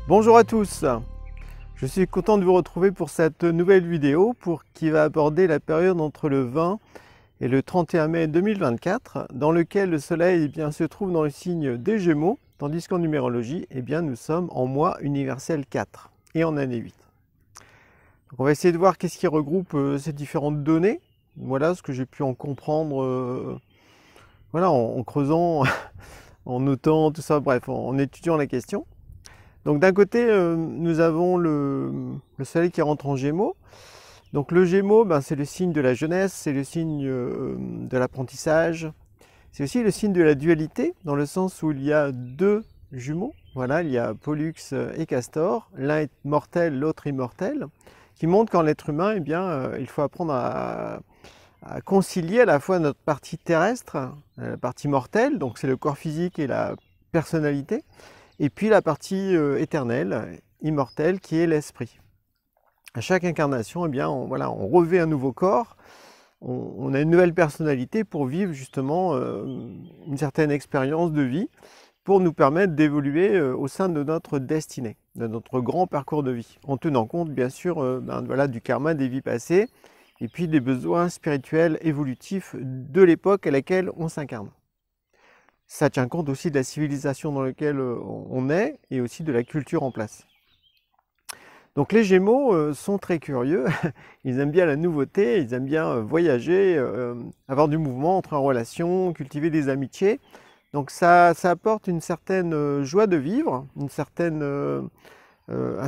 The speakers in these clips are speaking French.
Bonjour à tous, je suis content de vous retrouver pour cette nouvelle vidéo qui va aborder la période entre le 20 et le 31 mai 2024 dans lequel le soleil se trouve dans le signe des Gémeaux, tandis qu'en numérologie nous sommes en mois universel 4 et en année 8. Donc on va essayer de voir qu'est-ce qui regroupe ces différentes données. Voilà ce que j'ai pu en comprendre en creusant, en notant tout ça, bref, en étudiant la question. Donc d'un côté, nous avons le soleil qui rentre en Gémeaux. Donc le Gémeaux, c'est le signe de la jeunesse, c'est le signe de l'apprentissage. C'est aussi le signe de la dualité, dans le sens où il y a deux jumeaux. Voilà, il y a Pollux et Castor. L'un est mortel, l'autre immortel, qui montre qu'en l'être humain, il faut apprendre à concilier à la fois notre partie terrestre, la partie mortelle, donc c'est le corps physique et la personnalité, et puis la partie éternelle, immortelle, qui est l'esprit. À chaque incarnation, on revêt un nouveau corps, on a une nouvelle personnalité pour vivre justement une certaine expérience de vie, pour nous permettre d'évoluer au sein de notre destinée, de notre grand parcours de vie, en tenant compte bien sûr du karma des vies passées, et puis des besoins spirituels évolutifs de l'époque à laquelle on s'incarne. Ça tient compte aussi de la civilisation dans laquelle on est et aussi de la culture en place. Donc les Gémeaux sont très curieux, ils aiment bien la nouveauté, ils aiment bien voyager, avoir du mouvement, entrer en relation, cultiver des amitiés. Donc ça apporte une certaine joie de vivre, un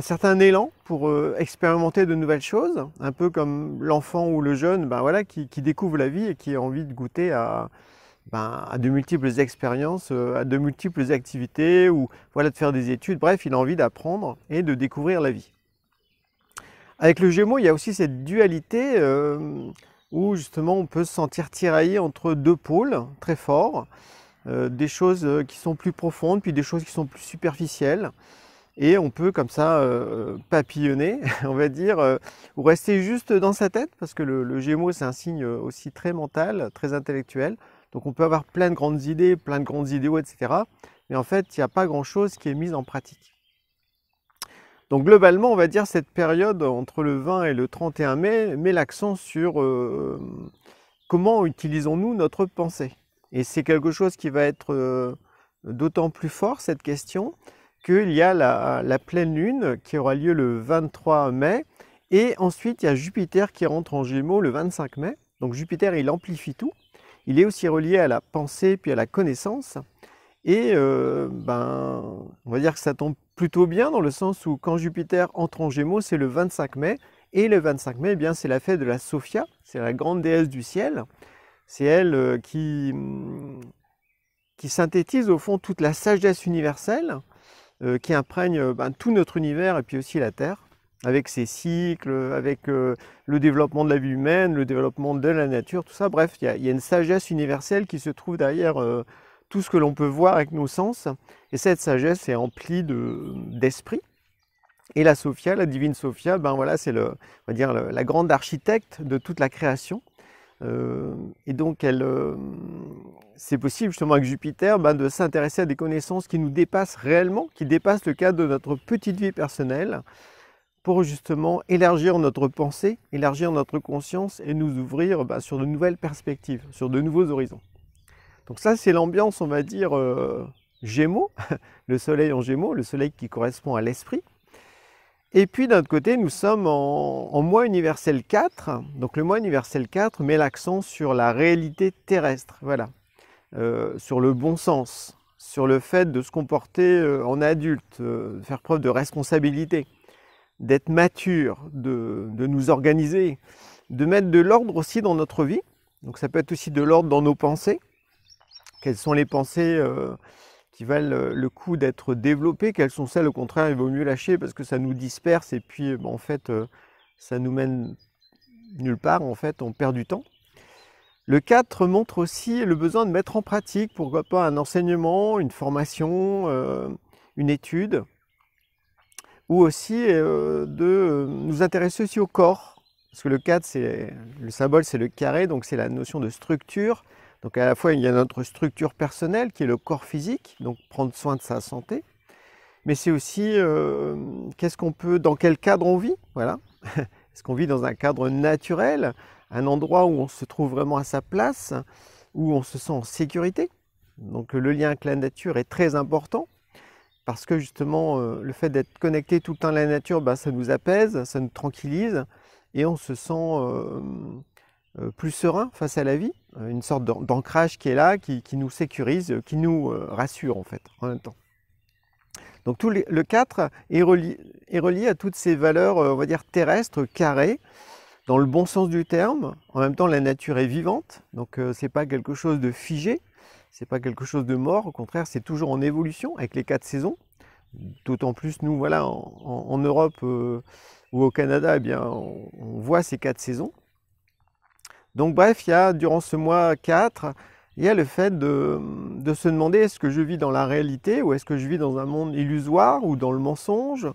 certain élan pour expérimenter de nouvelles choses, un peu comme l'enfant ou le jeune qui découvre la vie et qui a envie de goûter à de multiples expériences, à de multiples activités, ou de faire des études. Bref, il a envie d'apprendre et de découvrir la vie. Avec le Gémeaux, il y a aussi cette dualité où justement on peut se sentir tiraillé entre deux pôles très forts, des choses qui sont plus profondes, puis des choses qui sont plus superficielles. Et on peut comme ça papillonner, on va dire, ou rester juste dans sa tête, parce que le Gémeaux c'est un signe aussi très mental, très intellectuel. Donc on peut avoir plein de grandes idées, plein de grandes idéaux, etc. Mais en fait, il n'y a pas grand-chose qui est mis en pratique. Donc globalement, on va dire cette période entre le 20 et le 31 mai met l'accent sur comment utilisons-nous notre pensée. Et c'est quelque chose qui va être d'autant plus fort, cette question, qu'il y a la pleine lune qui aura lieu le 23 mai. Et ensuite, il y a Jupiter qui rentre en Gémeaux le 25 mai. Donc Jupiter, il amplifie tout. Il est aussi relié à la pensée puis à la connaissance. Et on va dire que ça tombe plutôt bien dans le sens où quand Jupiter entre en Gémeaux, c'est le 25 mai. Et le 25 mai, c'est la fête de la Sophia, c'est la grande déesse du ciel. C'est elle qui synthétise au fond toute la sagesse universelle, qui imprègne tout notre univers et puis aussi la Terre, avec ses cycles, avec le développement de la vie humaine, le développement de la nature, tout ça. Bref, il y a une sagesse universelle qui se trouve derrière tout ce que l'on peut voir avec nos sens. Et cette sagesse est emplie d'esprit. Et la Sophia, la divine Sophia, c'est la grande architecte de toute la création. Et donc, c'est possible justement avec Jupiter de s'intéresser à des connaissances qui nous dépassent réellement, qui dépassent le cadre de notre petite vie personnelle, pour justement élargir notre pensée, élargir notre conscience et nous ouvrir sur de nouvelles perspectives, sur de nouveaux horizons. Donc ça, c'est l'ambiance, on va dire, Gémeaux, le soleil en Gémeaux, le soleil qui correspond à l'esprit. Et puis d'un autre côté, nous sommes en mois universel 4. Donc le mois universel 4 met l'accent sur la réalité terrestre, sur le bon sens, sur le fait de se comporter en adulte, de faire preuve de responsabilité, d'être mature, de nous organiser, de mettre de l'ordre aussi dans notre vie. Donc ça peut être aussi de l'ordre dans nos pensées. Quelles sont les pensées qui valent le coup d'être développées? Quelles sont celles, au contraire, il vaut mieux lâcher parce que ça nous disperse et puis en fait, ça nous mène nulle part, en fait, on perd du temps. Le 4 montre aussi le besoin de mettre en pratique, pourquoi pas un enseignement, une formation, une étude, ou aussi de nous intéresser aussi au corps. Parce que le 4, le symbole, c'est le carré, donc c'est la notion de structure. Donc à la fois, il y a notre structure personnelle qui est le corps physique, donc prendre soin de sa santé. mais c'est aussi dans quel cadre on vit, voilà. Est-ce qu'on vit dans un cadre naturel, un endroit où on se trouve vraiment à sa place, où on se sent en sécurité? Donc le lien avec la nature est très important, parce que justement le fait d'être connecté tout le temps à la nature, ça nous apaise, ça nous tranquillise, et on se sent plus serein face à la vie, une sorte d'ancrage qui est là, qui nous sécurise, qui nous rassure en fait, en même temps. Donc le 4 est relié à toutes ces valeurs, on va dire terrestres, carrées, dans le bon sens du terme. En même temps, la nature est vivante, donc c'est pas quelque chose de figé, c'est pas quelque chose de mort, au contraire, c'est toujours en évolution avec les 4 saisons. D'autant plus, nous, voilà, en Europe ou au Canada, eh bien, on voit ces 4 saisons. Donc bref, il y a durant ce mois 4, il y a le fait de se demander, est-ce que je vis dans la réalité ou est-ce que je vis dans un monde illusoire ou dans le mensonge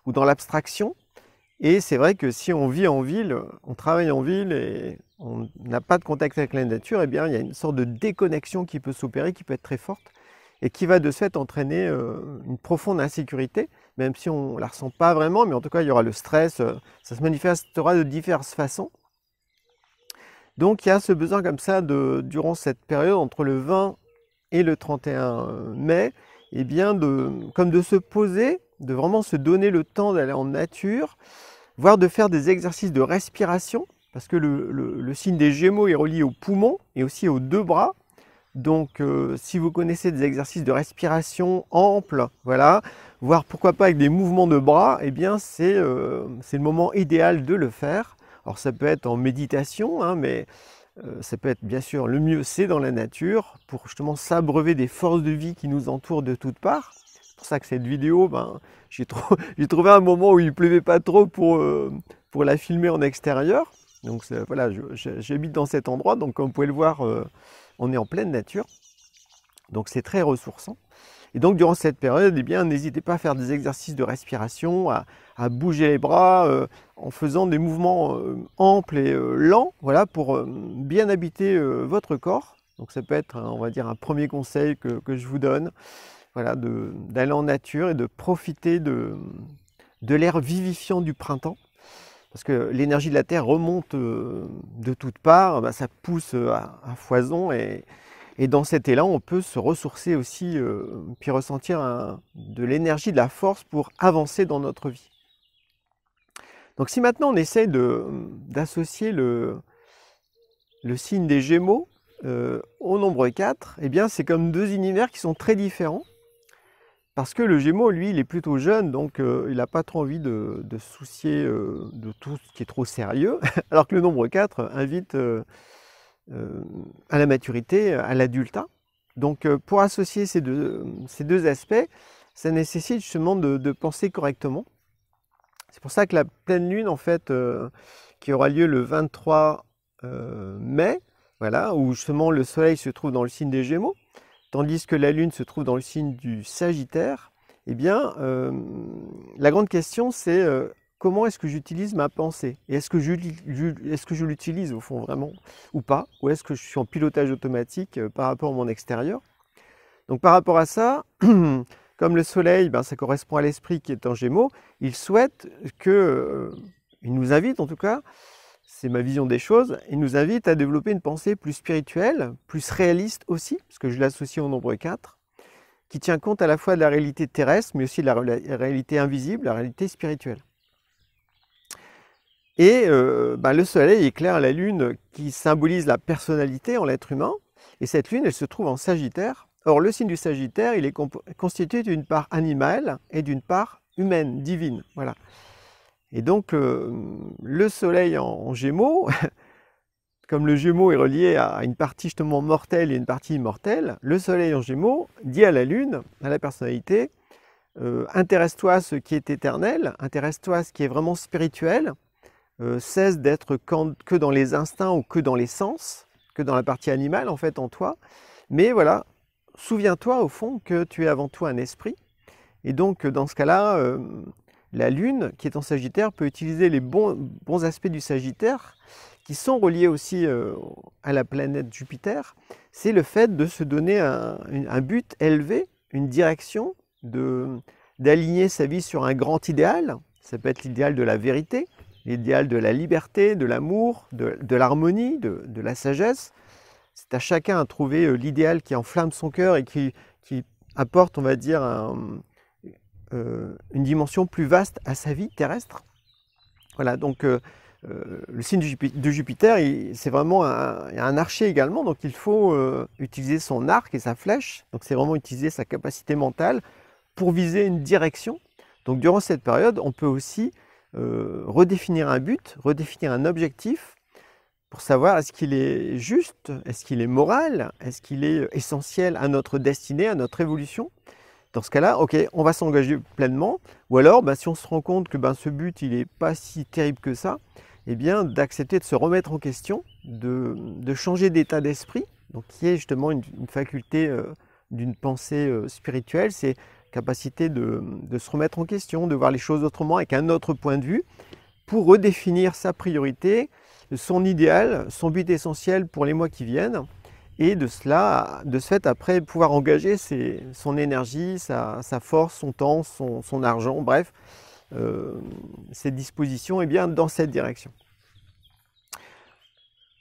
ou dans l'abstraction? Et c'est vrai que si on vit en ville, on travaille en ville et on n'a pas de contact avec la nature, eh bien, il y a une sorte de déconnexion qui peut s'opérer, qui peut être très forte et qui va de ce fait entraîner une profonde insécurité, même si on ne la ressent pas vraiment, mais en tout cas, il y aura le stress, ça se manifestera de diverses façons. Donc il y a ce besoin comme ça, durant cette période, entre le 20 et le 31 mai, eh bien comme de se poser, de vraiment se donner le temps d'aller en nature, voire de faire des exercices de respiration, parce que le signe des Gémeaux est relié aux poumons et aussi aux 2 bras. Donc si vous connaissez des exercices de respiration amples, voilà, voire pourquoi pas avec des mouvements de bras, eh bien c'est le moment idéal de le faire. Alors ça peut être en méditation, hein, mais ça peut être bien sûr, le mieux c'est dans la nature, pour justement s'abreuver des forces de vie qui nous entourent de toutes parts. C'est pour ça que cette vidéo, j'ai trouvé un moment où il ne pleuvait pas trop pour la filmer en extérieur. Donc voilà, j'habite dans cet endroit, donc comme vous pouvez le voir, on est en pleine nature. Donc c'est très ressourçant. Et donc durant cette période, eh bien, n'hésitez pas à faire des exercices de respiration, à bouger les bras en faisant des mouvements amples et lents, voilà, pour bien habiter votre corps. Donc ça peut être, on va dire, un premier conseil que je vous donne, voilà, d'aller en nature et de profiter de l'air vivifiant du printemps. Parce que l'énergie de la Terre remonte de toutes parts, ça pousse à foison et dans cet élan, on peut se ressourcer aussi, puis ressentir de l'énergie, de la force pour avancer dans notre vie. Donc si maintenant on essaye d'associer le signe des Gémeaux au nombre 4, eh bien c'est comme 2 univers qui sont très différents. Parce que le Gémeaux, lui, il est plutôt jeune, donc il n'a pas trop envie de se soucier de tout ce qui est trop sérieux, alors que le nombre 4 invite à la maturité, à l'adultat. Donc pour associer ces deux aspects, ça nécessite justement de penser correctement. C'est pour ça que la pleine lune, en fait, qui aura lieu le 23 mai, voilà, où justement le soleil se trouve dans le signe des Gémeaux, tandis que la lune se trouve dans le signe du Sagittaire, eh bien, la grande question c'est comment est-ce que j'utilise ma pensée? Et est-ce que je l'utilise au fond vraiment ou pas? Ou est-ce que je suis en pilotage automatique par rapport à mon extérieur? Donc par rapport à ça, comme le soleil, ça correspond à l'esprit qui est en Gémeaux, il souhaite il nous invite en tout cas, c'est ma vision des choses, il nous invite à développer une pensée plus spirituelle, plus réaliste aussi, parce que je l'associe au nombre 4, qui tient compte à la fois de la réalité terrestre, mais aussi de la réalité invisible, la réalité spirituelle. Et le soleil éclaire la lune qui symbolise la personnalité en l'être humain, et cette lune, elle se trouve en Sagittaire. Or, le signe du Sagittaire, il est constitué d'une part animale et d'une part humaine, divine, voilà. Et donc, le soleil en Gémeaux, comme le Gémeaux est relié à une partie justement mortelle et une partie immortelle, le soleil en Gémeaux dit à la lune, à la personnalité, intéresse-toi à ce qui est éternel, intéresse-toi à ce qui est vraiment spirituel, cesse d'être que dans les instincts ou que dans les sens, que dans la partie animale en fait en toi, mais voilà, souviens-toi au fond que tu es avant tout un esprit, et donc dans ce cas-là, la lune qui est en Sagittaire peut utiliser les bons aspects du Sagittaire qui sont reliés aussi à la planète Jupiter. C'est le fait de se donner un but élevé, une direction, de d'aligner sa vie sur un grand idéal. Ça peut être l'idéal de la vérité, l'idéal de la liberté, de l'amour, de l'harmonie, de la sagesse. C'est à chacun à trouver l'idéal qui enflamme son cœur et qui apporte, on va dire, une dimension plus vaste à sa vie terrestre. Voilà, donc le signe de Jupiter, c'est vraiment un archer également, donc il faut utiliser son arc et sa flèche, donc c'est vraiment utiliser sa capacité mentale pour viser une direction. Donc durant cette période, on peut aussi redéfinir un but, redéfinir un objectif, pour savoir est-ce qu'il est juste, est-ce qu'il est moral, est-ce qu'il est essentiel à notre destinée, à notre évolution. Dans ce cas-là, ok, on va s'engager pleinement, ou alors si on se rend compte que ce but il n'est pas si terrible que ça, eh bien d'accepter de se remettre en question, de changer d'état d'esprit, donc qui est justement une faculté d'une pensée spirituelle, c'est capacité de se remettre en question, de voir les choses autrement avec un autre point de vue, pour redéfinir sa priorité, son idéal, son but essentiel pour les mois qui viennent, et de ce fait, après, pouvoir engager son énergie, sa force, son temps, son argent, bref, ses dispositions, dans cette direction.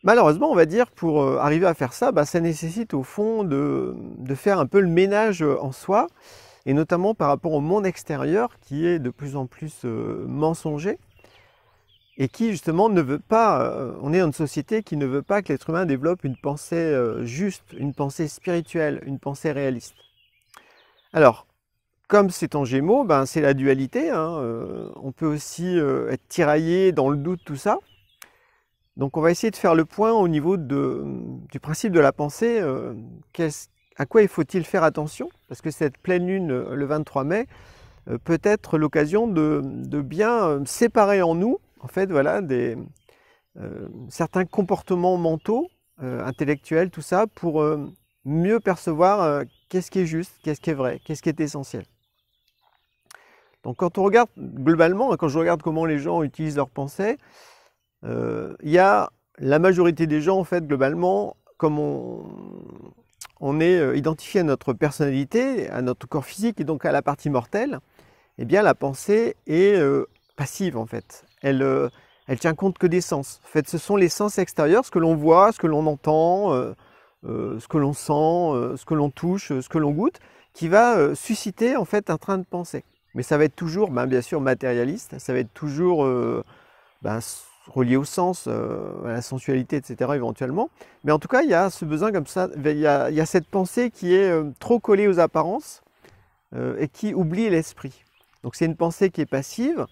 Malheureusement, on va dire, pour arriver à faire ça, ça nécessite au fond de faire un peu le ménage en soi, et notamment par rapport au monde extérieur qui est de plus en plus mensonger, et qui justement ne veut pas, on est dans une société qui ne veut pas que l'être humain développe une pensée juste, une pensée spirituelle, une pensée réaliste. Alors, comme c'est en Gémeaux, c'est la dualité, on peut aussi être tiraillé dans le doute, tout ça. Donc on va essayer de faire le point au niveau du principe de la pensée, à quoi faut-il faire attention, parce que cette pleine lune, le 23 mai, peut être l'occasion de bien séparer en nous, en fait, voilà, certains comportements mentaux, intellectuels, tout ça, pour mieux percevoir qu'est-ce qui est juste, qu'est-ce qui est vrai, qu'est-ce qui est essentiel. Donc quand on regarde globalement, quand je regarde comment les gens utilisent leurs pensées, il y a la majorité des gens, en fait, globalement, comme on est identifié à notre personnalité, à notre corps physique et donc à la partie mortelle, eh bien la pensée est passive, en fait. Elle tient compte que des sens. En fait, ce sont les sens extérieurs, ce que l'on voit, ce que l'on entend, ce que l'on sent, ce que l'on touche, ce que l'on goûte, qui va susciter en fait un train de pensée. Mais ça va être toujours, bien sûr, matérialiste, ça va être toujours relié au sens, à la sensualité, etc. éventuellement. Mais en tout cas, il y a ce besoin comme ça, il y a cette pensée qui est trop collée aux apparences et qui oublie l'esprit. Donc c'est une pensée qui est passive.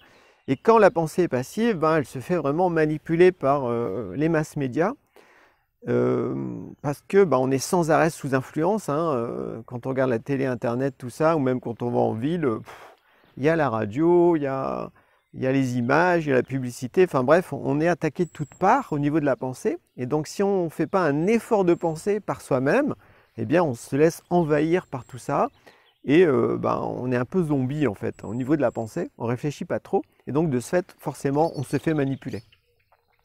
Et quand la pensée est passive, elle se fait vraiment manipuler par les masses médias, parce que on est sans arrêt sous influence. Quand on regarde la télé, internet, tout ça, ou même quand on va en ville, il y a la radio, il y a les images, il y a la publicité, enfin bref, on est attaqué de toutes parts au niveau de la pensée. Et donc si on ne fait pas un effort de pensée par soi-même, eh bien on se laisse envahir par tout ça. Et on est un peu zombie en fait, au niveau de la pensée, on ne réfléchit pas trop, et donc de ce fait, forcément, on se fait manipuler.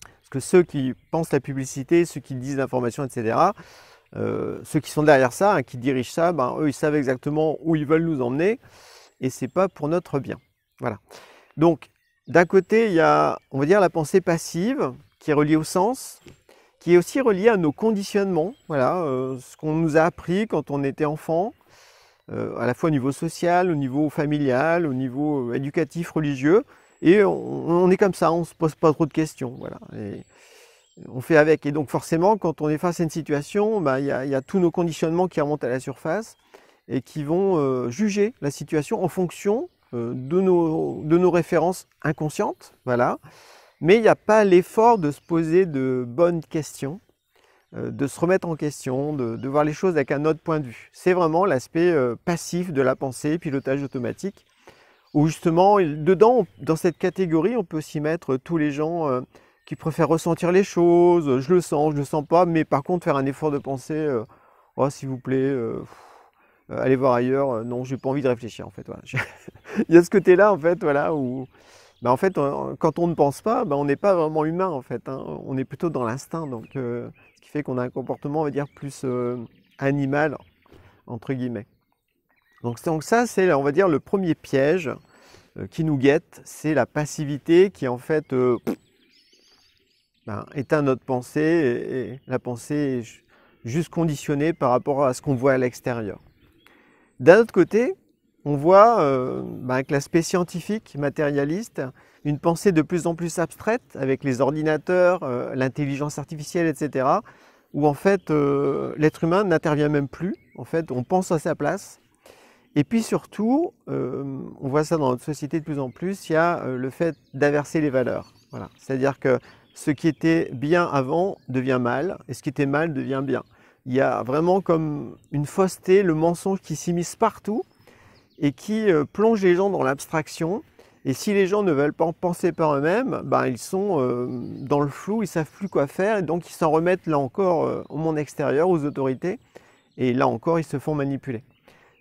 Parce que ceux qui pensent la publicité, ceux qui disent l'information, etc., ceux qui sont derrière ça, qui dirigent ça, eux, ils savent exactement où ils veulent nous emmener, et ce n'est pas pour notre bien. Voilà. Donc, d'un côté, il y a, on va dire, la pensée passive, qui est reliée au sens, qui est aussi reliée à nos conditionnements, voilà, ce qu'on nous a appris quand on était enfant, à la fois au niveau social, au niveau familial, au niveau éducatif, religieux, et on est comme ça, on ne se pose pas trop de questions, voilà, et on fait avec. Et donc forcément, quand on est face à une situation, il y a tous nos conditionnements qui remontent à la surface et qui vont juger la situation en fonction de nos références inconscientes, voilà. Mais il n'y a pas l'effort de se poser de bonnes questions, de se remettre en question, de voir les choses avec un autre point de vue. C'est vraiment l'aspect passif de la pensée, pilotage automatique, où justement, dedans, dans cette catégorie, on peut aussi mettre tous les gens qui préfèrent ressentir les choses, je le sens pas, mais par contre faire un effort de pensée, oh s'il vous plaît, allez voir ailleurs, non, j'ai pas envie de réfléchir en fait. Voilà. Il y a ce côté-là en fait, voilà, où en fait, quand on ne pense pas, on n'est pas vraiment humain en fait, on est plutôt dans l'instinct, donc ce qui fait qu'on a un comportement, on va dire, plus animal, entre guillemets. Donc ça, c'est, on va dire, le premier piège qui nous guette, c'est la passivité qui en fait éteint notre pensée et la pensée est juste conditionnée par rapport à ce qu'on voit à l'extérieur. D'un autre côté, on voit avec l'aspect scientifique, matérialiste, une pensée de plus en plus abstraite avec les ordinateurs, l'intelligence artificielle, etc. où en fait l'être humain n'intervient même plus, en fait on pense à sa place. Et puis surtout, on voit ça dans notre société de plus en plus, il y a le fait d'inverser les valeurs. Voilà. C'est-à-dire que ce qui était bien avant devient mal, et ce qui était mal devient bien. Il y a vraiment comme une fausseté, le mensonge qui s'immisce partout, et qui plonge les gens dans l'abstraction. Et si les gens ne veulent pas penser par eux-mêmes, ils sont dans le flou, ils ne savent plus quoi faire, et donc ils s'en remettent là encore au monde extérieur, aux autorités, et là encore ils se font manipuler.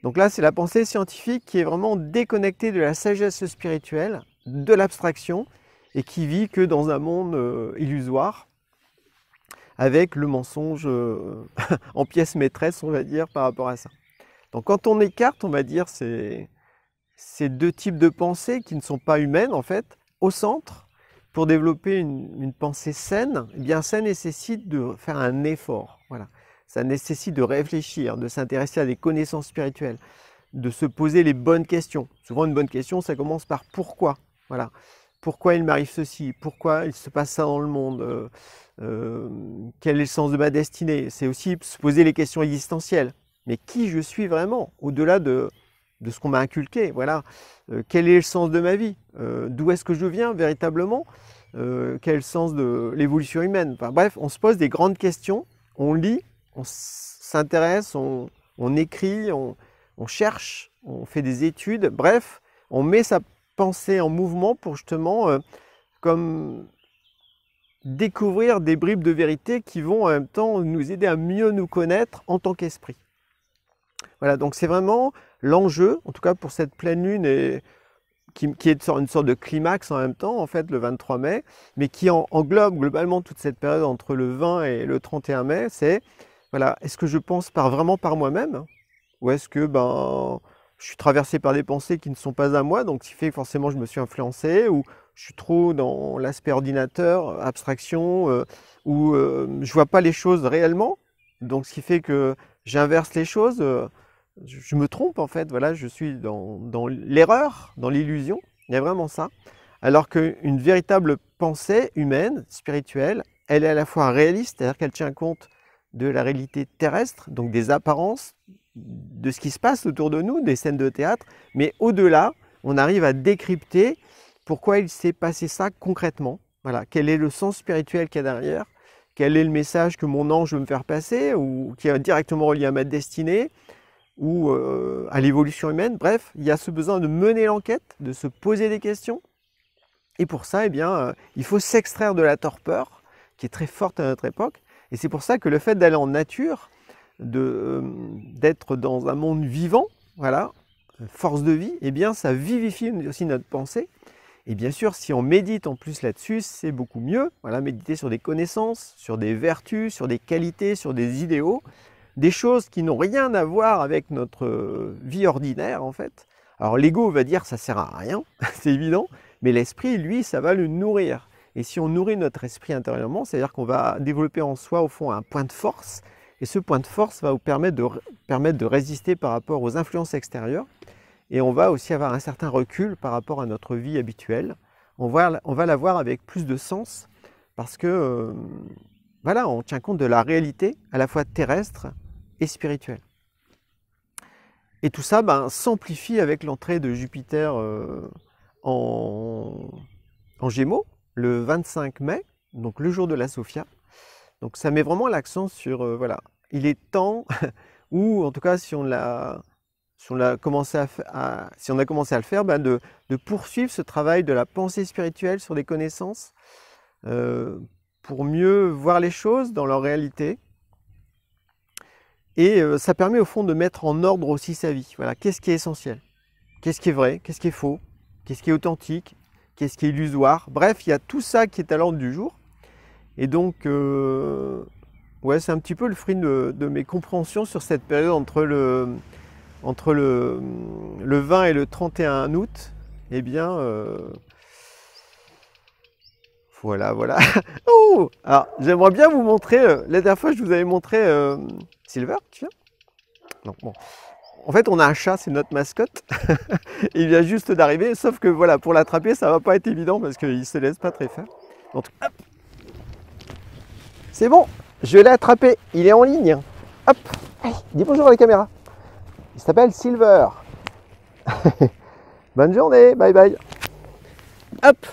Donc là, c'est la pensée scientifique qui est vraiment déconnectée de la sagesse spirituelle, de l'abstraction, et qui vit que dans un monde illusoire, avec le mensonge en pièce maîtresse, on va dire, par rapport à ça. Donc quand on écarte, on va dire, ces deux types de pensées qui ne sont pas humaines, en fait, au centre, pour développer une pensée saine, eh bien ça nécessite de faire un effort. Voilà. Ça nécessite de réfléchir, de s'intéresser à des connaissances spirituelles, de se poser les bonnes questions. Souvent, une bonne question, ça commence par pourquoi. Voilà. Pourquoi il m'arrive ceci? Pourquoi il se passe ça dans le monde? Quel est le sens de ma destinée? C'est aussi se poser les questions existentielles. Mais qui je suis vraiment? Au-delà de ce qu'on m'a inculqué. Voilà. Quel est le sens de ma vie? D'où est-ce que je viens véritablement? Quel est le sens de l'évolution humaine? Enfin, bref, on se pose des grandes questions, on lit, on s'intéresse, on écrit, on cherche, on fait des études, bref, on met sa pensée en mouvement pour justement comme découvrir des bribes de vérité qui vont en même temps nous aider à mieux nous connaître en tant qu'esprit. Voilà, donc c'est vraiment l'enjeu, en tout cas pour cette pleine lune, et qui est une sorte de climax en même temps, en fait, le 23 mai, mais qui englobe globalement toute cette période entre le 20 et le 31 mai, c'est, voilà, est-ce que je pense vraiment par moi-même? Ou est-ce que je suis traversé par des pensées qui ne sont pas à moi, donc ce qui fait que forcément je me suis influencé, ou je suis trop dans l'aspect ordinateur, abstraction, ou je ne vois pas les choses réellement, donc ce qui fait que j'inverse les choses, je me trompe en fait, voilà, je suis dans l'erreur, dans l'illusion, il y a vraiment ça. Alors qu'une véritable pensée humaine, spirituelle, elle est à la fois réaliste, c'est-à-dire qu'elle tient compte de la réalité terrestre, donc des apparences, de ce qui se passe autour de nous, des scènes de théâtre, mais au-delà, on arrive à décrypter pourquoi il s'est passé ça concrètement. Voilà, quel est le sens spirituel qu'il y a derrière, quel est le message que mon ange veut me faire passer, ou qui est directement relié à ma destinée, ou à l'évolution humaine. Bref, il y a ce besoin de mener l'enquête, de se poser des questions. Et pour ça, il faut s'extraire de la torpeur, qui est très forte à notre époque. Et c'est pour ça que le fait d'aller en nature, d'être dans un monde vivant, voilà, force de vie, ça vivifie aussi notre pensée. Et bien sûr, si on médite en plus là-dessus, c'est beaucoup mieux. Voilà, méditer sur des connaissances, sur des vertus, sur des qualités, sur des idéaux, des choses qui n'ont rien à voir avec notre vie ordinaire en fait. Alors l'ego va dire ça sert à rien, c'est évident, mais l'esprit, lui, ça va le nourrir. Et si on nourrit notre esprit intérieurement, c'est-à-dire qu'on va développer en soi, au fond, un point de force, et ce point de force va vous permettre de résister par rapport aux influences extérieures, et on va aussi avoir un certain recul par rapport à notre vie habituelle. On va la voir avec plus de sens, parce que voilà, on tient compte de la réalité, à la fois terrestre et spirituelle. Et tout ça s'amplifie avec l'entrée de Jupiter en Gémeaux, le 25 mai, donc le jour de la Sophia. Donc ça met vraiment l'accent sur, voilà, il est temps, ou en tout cas si on a commencé à le faire, de poursuivre ce travail de la pensée spirituelle sur des connaissances, pour mieux voir les choses dans leur réalité. Et ça permet au fond de mettre en ordre aussi sa vie. Voilà, qu'est-ce qui est essentiel? Qu'est-ce qui est vrai? Qu'est-ce qui est faux? Qu'est-ce qui est authentique? Qu'est-ce qui est illusoire? Bref, il y a tout ça qui est à l'ordre du jour. Et donc, ouais, c'est un petit peu le fruit de mes compréhensions sur cette période entre le entre le 20 et le 31 août, eh bien, voilà. Oh, alors, j'aimerais bien vous montrer, la dernière fois je vous avais montré Silver, tu viens? Non, bon. En fait, on a un chat, c'est notre mascotte. Il vient juste d'arriver, sauf que voilà, pour l'attraper, ça va pas être évident parce qu'il se laisse pas très faire. Donc, hop. C'est bon, je l'ai attrapé, il est en ligne. Hop, allez, dis bonjour à la caméra. Il s'appelle Silver. Bonne journée, bye bye. Hop.